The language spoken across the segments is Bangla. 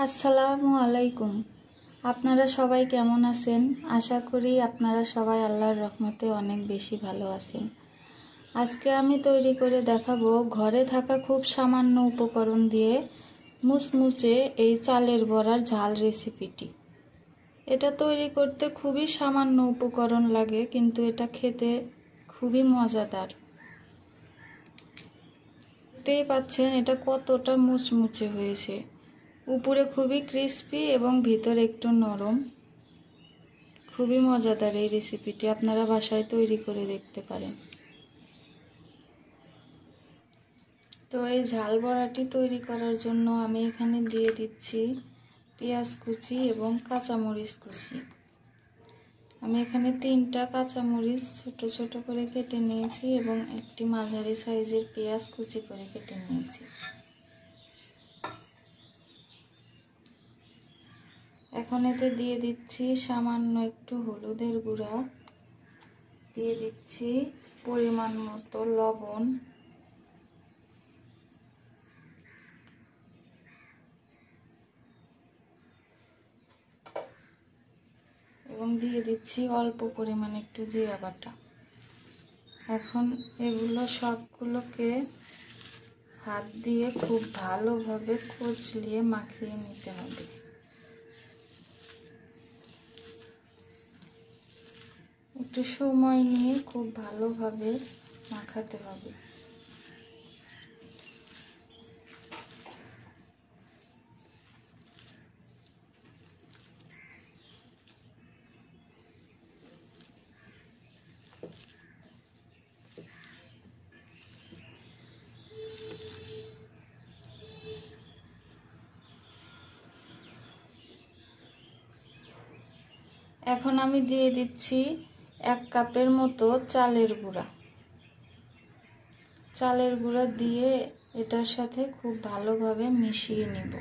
আসসালামু আলাইকুম। আপনারা সবাই কেমন আছেন? আশা করি আপনারা সবাই আল্লাহর রহমতে অনেক বেশি ভালো আছেন। আজকে আমি তৈরি করে দেখাবো ঘরে থাকা খুব সামান্য উপকরণ দিয়ে মুচমুচে এই চালের বড়ার ঝাল রেসিপিটি। এটা তৈরি করতে খুবই সামান্য উপকরণ লাগে, কিন্তু এটা খেতে খুবই মজাদার। দেখতেই পাচ্ছেন এটা কতটা মুচমুচে হয়েছে। উপরে খুবই ক্রিস্পি এবং ভিতরে একটু নরম। খুবই মজাদার এই রেসিপিটি, আপনারা বাসায় তৈরি করে দেখতে পারেন। তো এই ঝাল বড়াটি তৈরি করার জন্য আমি এখানে দিয়ে দিচ্ছি পেঁয়াজ কুচি এবং কাঁচামরিচ কুচি। আমি এখানে 3টা কাঁচামরিচ ছোট ছোট করে কেটে নিয়েছি এবং একটি মাঝারি সাইজের পেঁয়াজ কুচি করে কেটে নিয়েছি। এখন এতে দিয়ে দিচ্ছি সামান্য একটু হলুদের গুঁড়া, দিয়ে দিচ্ছি পরিমাণ মতো লবণ, এবং দিয়ে দিচ্ছি অল্প পরিমাণে একটু জিরা বাটা। এখন এগুলো সবগুলোকে হাত দিয়ে খুব ভালোভাবে কচলিয়ে মাখিয়ে নিতে হবে। একটু সময় নিয়ে খুব ভালোভাবে মাখাতে হবে। এখন আমি দিয়ে দিচ্ছি 1 কাপের মতো চালের গুঁড়া। চালের গুঁড়া দিয়ে এটার সাথে খুব ভালোভাবে মিশিয়ে নিব।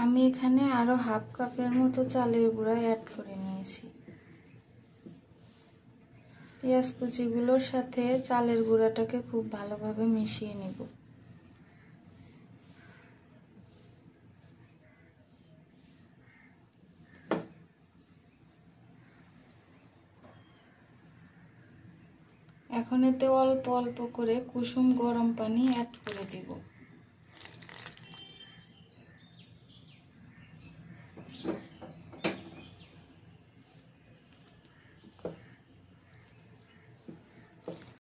আমি এখানে আরো 1/2 কাপের মতো চালের গুঁড়া অ্যাড করে নিয়েছি। পেঁয়াজ কুচিগুলোর সাথে চালের গুঁড়াটাকে খুব ভালোভাবে মিশিয়ে নিব। এখন এতে অল্প অল্প করে কুসুম গরম পানি অ্যাড করে দিব।